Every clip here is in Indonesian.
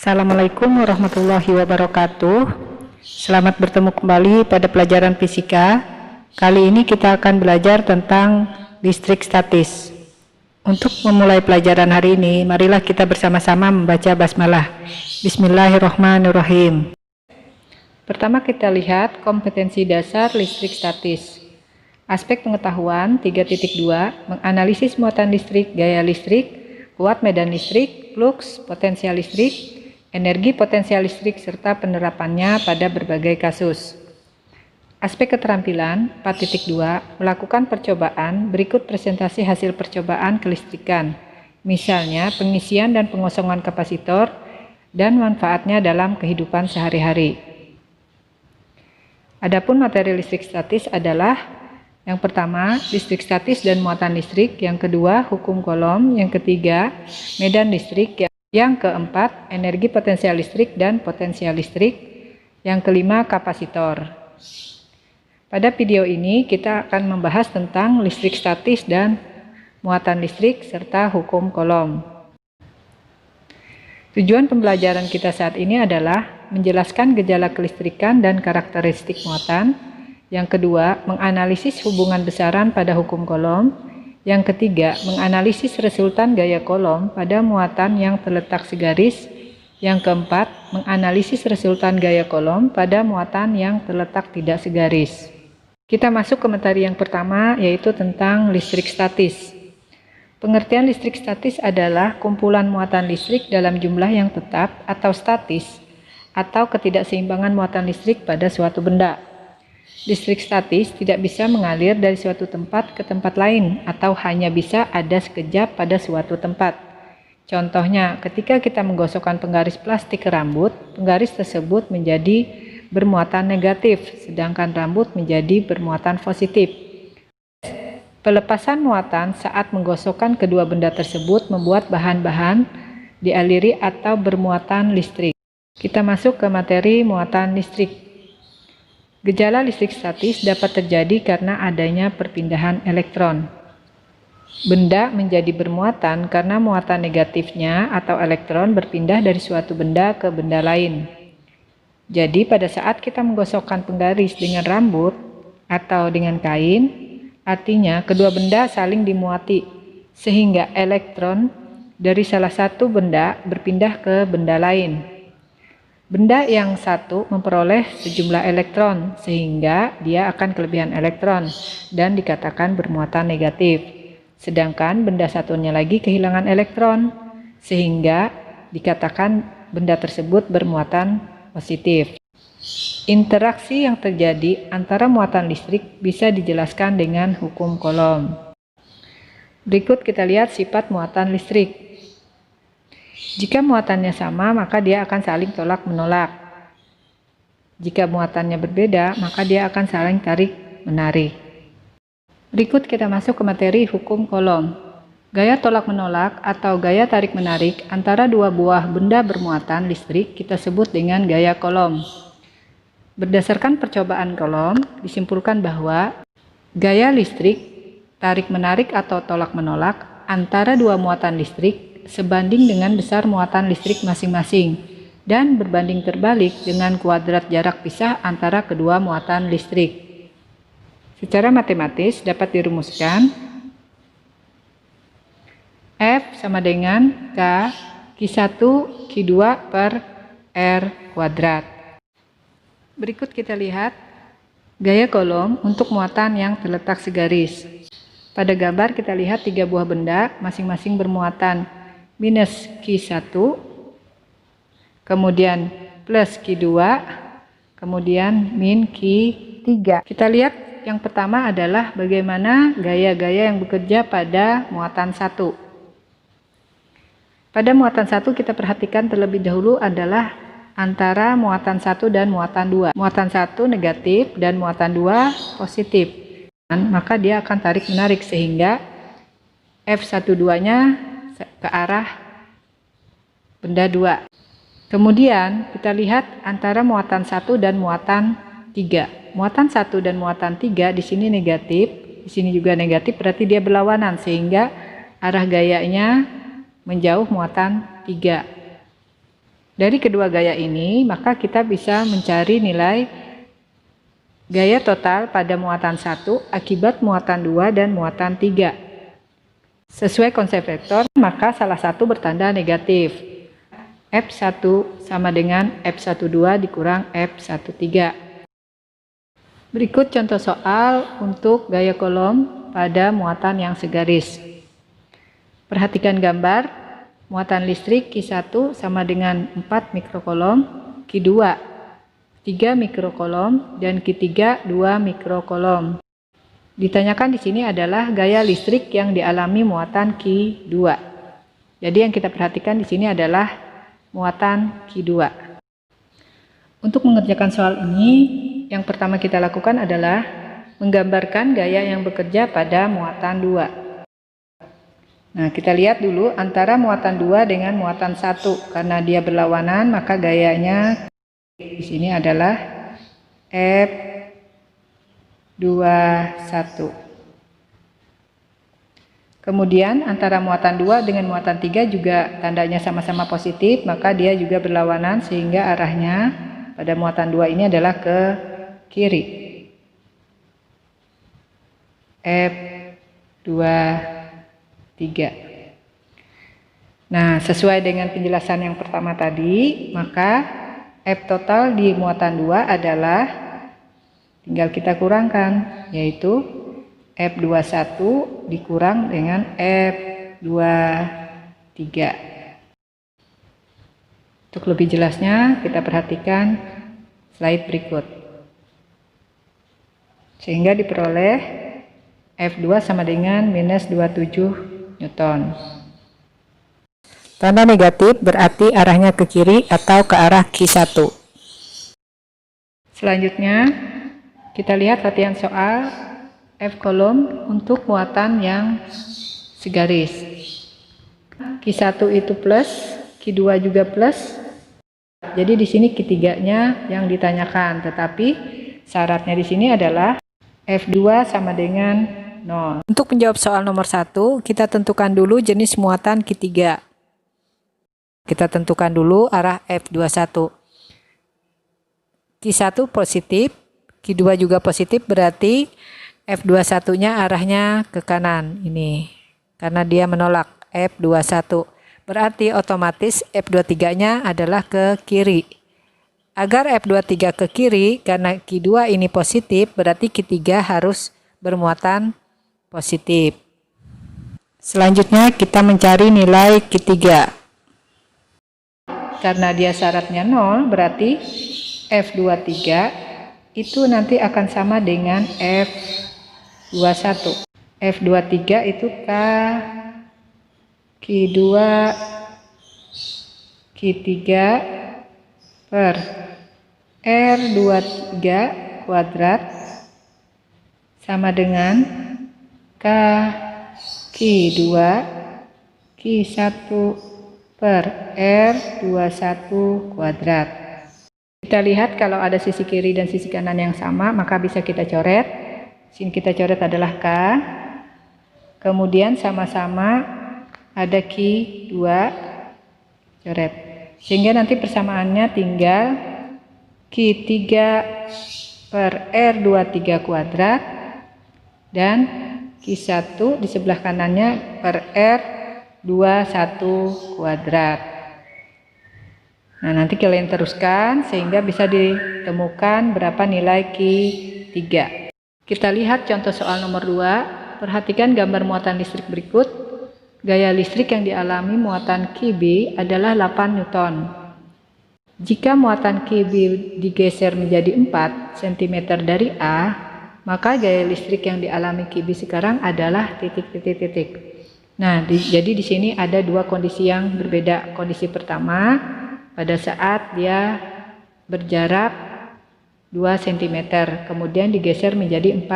Assalamualaikum warahmatullahi wabarakatuh. Selamat bertemu kembali pada pelajaran fisika. Kali ini kita akan belajar tentang listrik statis. Untuk memulai pelajaran hari ini, marilah kita bersama-sama membaca basmalah. Bismillahirrahmanirrahim. Pertama kita lihat kompetensi dasar listrik statis. Aspek pengetahuan 3.2, menganalisis muatan listrik, gaya listrik, kuat medan listrik, flux, potensial listrik, energi potensial listrik, serta penerapannya pada berbagai kasus. Aspek keterampilan 4.2, melakukan percobaan, berikut presentasi hasil percobaan kelistrikan, misalnya pengisian dan pengosongan kapasitor, dan manfaatnya dalam kehidupan sehari-hari. Adapun materi listrik statis adalah yang pertama, listrik statis dan muatan listrik, yang kedua, hukum Coulomb, yang ketiga, medan listrik, yang keempat, energi potensial listrik dan potensial listrik, yang kelima, kapasitor. Pada video ini kita akan membahas tentang listrik statis dan muatan listrik serta hukum Coulomb. Tujuan pembelajaran kita saat ini adalah menjelaskan gejala kelistrikan dan karakteristik muatan. Yang kedua, menganalisis hubungan besaran pada hukum Coulomb. Yang ketiga, menganalisis resultan gaya Coulomb pada muatan yang terletak segaris. Yang keempat, menganalisis resultan gaya Coulomb pada muatan yang terletak tidak segaris. Kita masuk ke materi yang pertama, yaitu tentang listrik statis. Pengertian listrik statis adalah kumpulan muatan listrik dalam jumlah yang tetap atau statis, atau ketidakseimbangan muatan listrik pada suatu benda. Listrik statis tidak bisa mengalir dari suatu tempat ke tempat lain atau hanya bisa ada sekejap pada suatu tempat. Contohnya, ketika kita menggosokkan penggaris plastik ke rambut, penggaris tersebut menjadi bermuatan negatif, sedangkan rambut menjadi bermuatan positif. Pelepasan muatan saat menggosokkan kedua benda tersebut membuat bahan-bahan dialiri atau bermuatan listrik. Kita masuk ke materi muatan listrik. Gejala listrik statis dapat terjadi karena adanya perpindahan elektron. Benda menjadi bermuatan karena muatan negatifnya atau elektron berpindah dari suatu benda ke benda lain. Jadi pada saat kita menggosokkan penggaris dengan rambut atau dengan kain, artinya kedua benda saling dimuati, sehingga elektron dari salah satu benda berpindah ke benda lain. Benda yang satu memperoleh sejumlah elektron, sehingga dia akan kelebihan elektron dan dikatakan bermuatan negatif. Sedangkan benda satunya lagi kehilangan elektron, sehingga dikatakan benda tersebut bermuatan positif. Interaksi yang terjadi antara muatan listrik bisa dijelaskan dengan hukum Coulomb. Berikut kita lihat sifat muatan listrik. Jika muatannya sama, maka dia akan saling tolak-menolak. Jika muatannya berbeda, maka dia akan saling tarik-menarik. Berikut kita masuk ke materi hukum Coulomb. Gaya tolak-menolak atau gaya tarik-menarik antara dua buah benda bermuatan listrik kita sebut dengan gaya Coulomb. Berdasarkan percobaan Coulomb, disimpulkan bahwa gaya listrik tarik-menarik atau tolak-menolak antara dua muatan listrik sebanding dengan besar muatan listrik masing-masing dan berbanding terbalik dengan kuadrat jarak pisah antara kedua muatan listrik. Secara matematis dapat dirumuskan F sama dengan K Q1 Q2 per R kuadrat. Berikut kita lihat gaya Coulomb untuk muatan yang terletak segaris. Pada gambar kita lihat tiga buah benda masing-masing bermuatan minus Q1, kemudian plus Q2, kemudian min Q3. Kita lihat yang pertama adalah bagaimana gaya-gaya yang bekerja pada muatan 1. Pada muatan 1 kita perhatikan terlebih dahulu adalah antara muatan 1 dan muatan 2. Muatan 1 negatif dan muatan 2 positif. Maka dia akan tarik-menarik sehingga F12-nya ke arah benda 2. Kemudian kita lihat antara muatan 1 dan muatan 3. Muatan 1 dan muatan 3 di sini negatif, di sini juga negatif, berarti dia berlawanan sehingga arah gayanya menjauh muatan 3. Dari kedua gaya ini, maka kita bisa mencari nilai gaya total pada muatan 1 akibat muatan 2 dan muatan 3. Sesuai konsep vektor, maka salah satu bertanda negatif. F1 sama dengan F12 dikurang F13. Berikut contoh soal untuk gaya kolom pada muatan yang segaris. Perhatikan gambar, muatan listrik Q1 sama dengan 4 mikrokolom, Q2 3 mikrokolom, dan Q3 2 mikrokolom. Ditanyakan di sini adalah gaya listrik yang dialami muatan Q2. Jadi yang kita perhatikan di sini adalah muatan Q2. Untuk mengerjakan soal ini, yang pertama kita lakukan adalah menggambarkan gaya yang bekerja pada muatan 2. Nah, kita lihat dulu antara muatan 2 dengan muatan 1. Karena dia berlawanan, maka gayanya di sini adalah F21. Kemudian antara muatan 2 dengan muatan 3 juga tandanya sama-sama positif, maka dia juga berlawanan sehingga arahnya pada muatan 2 ini adalah ke kiri. F23. Nah, sesuai dengan penjelasan yang pertama tadi, maka F total di muatan 2 adalah tinggal kita kurangkan, yaitu F21 dikurang dengan F23. Untuk lebih jelasnya, kita perhatikan slide berikut. Sehingga diperoleh F2 sama dengan minus 27 Newton. Tanda negatif berarti arahnya ke kiri atau ke arah Q1. Selanjutnya, kita lihat latihan soal F kolom untuk muatan yang segaris. Q1 itu plus, Q2 juga plus. Jadi di sini Q3-nya yang ditanyakan, tetapi syaratnya di sini adalah F2 sama dengan 0. Untuk menjawab soal nomor 1, kita tentukan dulu jenis muatan Q3. Kita tentukan dulu arah F21. Q1 positif, Q2 juga positif, berarti F21-nya arahnya ke kanan ini. Karena dia menolak F21. Berarti otomatis F23-nya adalah ke kiri. Agar F23 ke kiri, karena Q2 ini positif, berarti Q3 harus bermuatan positif. Selanjutnya kita mencari nilai Q3. Karena dia syaratnya 0, berarti F23 itu nanti akan sama dengan F21. F23 itu Q2 Q3 per R23 kuadrat sama dengan Q2 Q1 per R21 kuadrat. Kita lihat kalau ada sisi kiri dan sisi kanan yang sama, maka bisa kita coret. Sini kita coret adalah K. Kemudian sama-sama ada Q2 coret. Sehingga nanti persamaannya tinggal Q3 per R23 kuadrat dan Q1 di sebelah kanannya per R21 kuadrat. Nah, nanti kalian teruskan sehingga bisa ditemukan berapa nilai Q3. Kita lihat contoh soal nomor 2. Perhatikan gambar muatan listrik berikut. Gaya listrik yang dialami muatan QB adalah 8 Newton. Jika muatan QB digeser menjadi 4 cm dari A, maka gaya listrik yang dialami QB sekarang adalah titik-titik-titik. Nah, jadi di sini ada dua kondisi yang berbeda. Kondisi pertama, pada saat dia berjarak 2 cm, kemudian digeser menjadi 4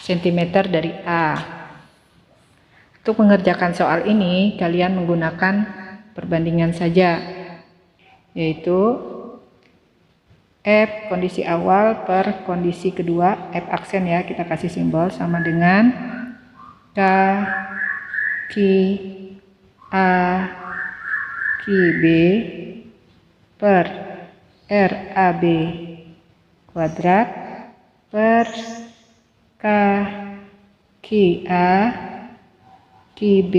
cm dari A. Untuk mengerjakan soal ini, kalian menggunakan perbandingan saja, yaitu F kondisi awal per kondisi kedua, F aksen ya, kita kasih simbol sama dengan K, Q, A, Q, B, per RAB kuadrat per KQA QB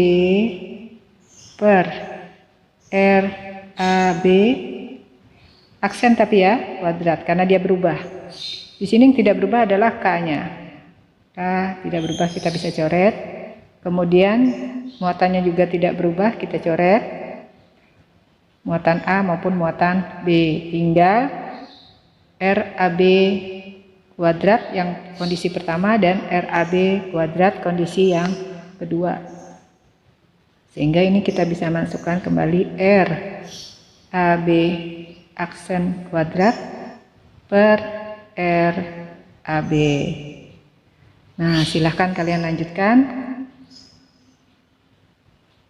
per RAB, aksen tapi ya kuadrat karena dia berubah. Di sini yang tidak berubah adalah K-nya. K tidak berubah, kita bisa coret. Kemudian muatannya juga tidak berubah, kita coret. Muatan A maupun muatan B. Tinggal RAB kuadrat yang kondisi pertama dan RAB kuadrat kondisi yang kedua. Sehingga ini kita bisa masukkan kembali RAB aksen kuadrat per RAB. Nah, silahkan kalian lanjutkan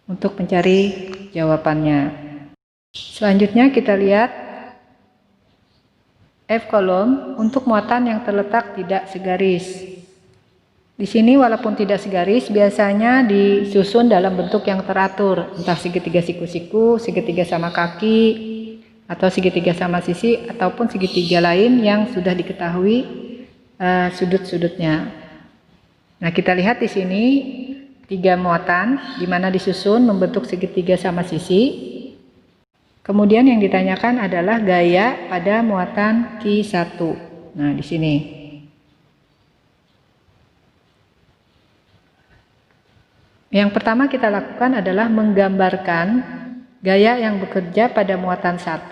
untuk mencari jawabannya. Selanjutnya kita lihat F kolom untuk muatan yang terletak tidak segaris. Di sini walaupun tidak segaris, biasanya disusun dalam bentuk yang teratur, entah segitiga siku-siku, segitiga sama kaki, atau segitiga sama sisi, ataupun segitiga lain yang sudah diketahui sudut-sudutnya. Nah, kita lihat di sini 3 muatan, di mana disusun membentuk segitiga sama sisi. Kemudian yang ditanyakan adalah gaya pada muatan Q1. Nah, di sini. Yang pertama kita lakukan adalah menggambarkan gaya yang bekerja pada muatan 1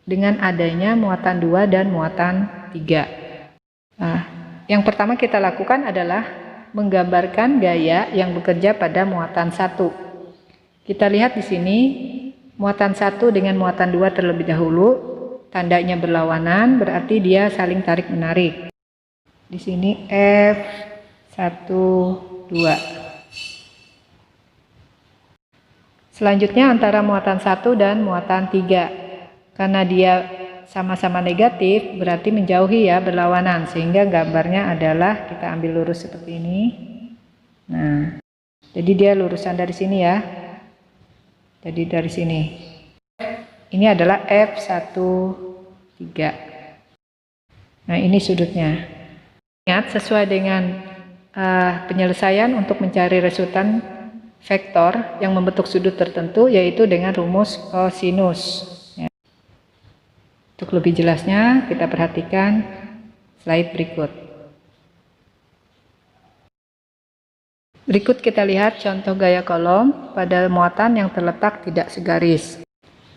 dengan adanya muatan 2 dan muatan 3. Nah, yang pertama kita lakukan adalah menggambarkan gaya yang bekerja pada muatan 1. Kita lihat di sini muatan 1 dengan muatan 2 terlebih dahulu, tandanya berlawanan, berarti dia saling tarik-menarik. Di sini F1, 2. Selanjutnya antara muatan 1 dan muatan 3. Karena dia sama-sama negatif, berarti menjauhi ya, berlawanan. Sehingga gambarnya adalah, kita ambil lurus seperti ini. Nah, jadi dia lurusan dari sini ya. Jadi dari sini. Ini adalah F1, 3. Nah, ini sudutnya. Ingat, sesuai dengan penyelesaian untuk mencari resultan vektor yang membentuk sudut tertentu, yaitu dengan rumus kosinus. Ya. Untuk lebih jelasnya, kita perhatikan slide berikut. Berikut kita lihat contoh gaya kolom pada muatan yang terletak tidak segaris.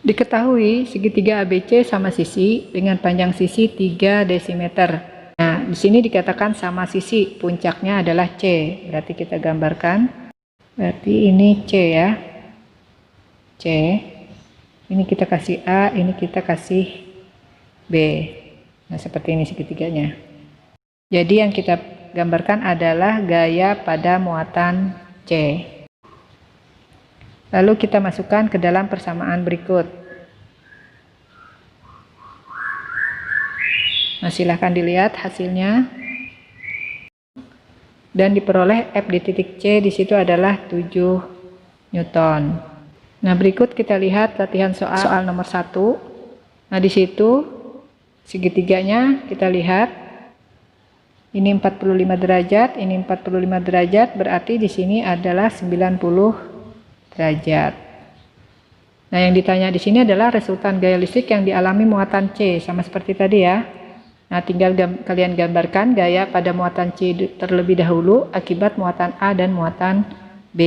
Diketahui segitiga ABC sama sisi dengan panjang sisi 3 desimeter. Nah, di sini dikatakan sama sisi, puncaknya adalah C. Berarti kita gambarkan. Berarti ini C ya, C. Ini kita kasih A, ini kita kasih B. Nah, seperti ini segitiganya. Jadi yang kita gambarkan adalah gaya pada muatan C. Lalu kita masukkan ke dalam persamaan berikut. Nah, silahkan dilihat hasilnya. Dan diperoleh F di titik C di situ adalah 7 Newton. Nah, berikut kita lihat latihan soal nomor 1. Nah, di situ segitiganya kita lihat ini 45 derajat, ini 45 derajat, berarti di sini adalah 90 derajat. Nah, yang ditanya di sini adalah resultan gaya listrik yang dialami muatan C, sama seperti tadi ya. Nah, tinggal kalian gambarkan gaya pada muatan C terlebih dahulu akibat muatan A dan muatan B.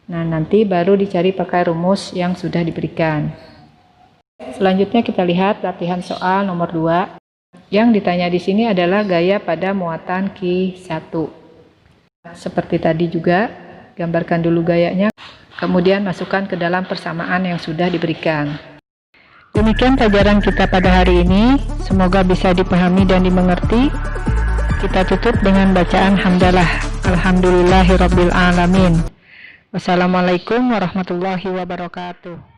Nah, nanti baru dicari pakai rumus yang sudah diberikan. Selanjutnya kita lihat latihan soal nomor 2. Yang ditanya di sini adalah gaya pada muatan Q1. Seperti tadi juga, gambarkan dulu gayanya, kemudian masukkan ke dalam persamaan yang sudah diberikan. Demikian pelajaran kita pada hari ini, semoga bisa dipahami dan dimengerti. Kita tutup dengan bacaan hamdalah. Alhamdulillahirabbil alamin. Wassalamualaikum warahmatullahi wabarakatuh.